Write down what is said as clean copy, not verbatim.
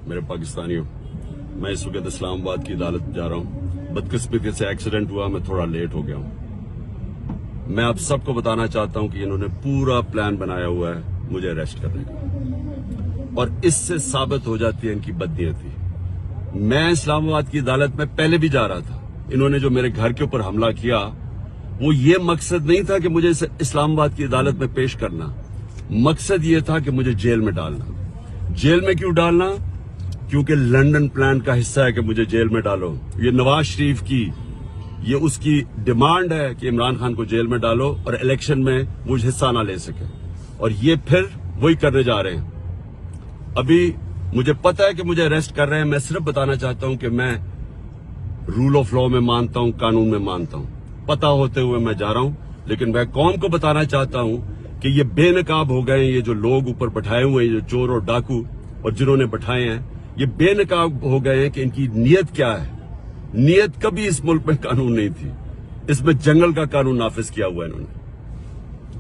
मेरे पाकिस्तानियों, मैं इस वक्त इस्लामाबाद की अदालत जा रहा हूँ। बदकिस्मती से एक्सीडेंट हुआ, मैं थोड़ा लेट हो गया हूँ। मैं आप सबको बताना चाहता हूँ कि इन्होंने पूरा प्लान बनाया हुआ है मुझे अरेस्ट करने का, और इससे साबित हो जाती है इनकी बदनीयती। मैं इस्लामाबाद की अदालत में पहले भी जा रहा था। इन्होंने जो मेरे घर के ऊपर हमला किया, वो ये मकसद नहीं था कि मुझे इस्लामाबाद की अदालत में पेश करना। मकसद ये था कि मुझे जेल में डालना। जेल में क्यों डालना? क्योंकि लंदन प्लान का हिस्सा है कि मुझे जेल में डालो। ये नवाज शरीफ की, ये उसकी डिमांड है कि इमरान खान को जेल में डालो और इलेक्शन में वो हिस्सा ना ले सके, और ये फिर वही करने जा रहे हैं। अभी मुझे पता है कि मुझे अरेस्ट कर रहे हैं। मैं सिर्फ बताना चाहता हूं कि मैं रूल ऑफ लॉ में मानता हूं, कानून में मानता हूं। पता होते हुए मैं जा रहा हूं, लेकिन मैं कौम को बताना चाहता हूं कि ये बेनकाब हो गए। ये जो लोग ऊपर बैठाए हुए हैं, ये चोर और डाकू और जिन्होंने बैठाए हैं, ये बेनकाब हो गए हैं कि इनकी नीयत क्या है। नीयत कभी इस मुल्क में कानून नहीं थी। इसमें जंगल का कानून नाफिज किया हुआ है इन्होंने।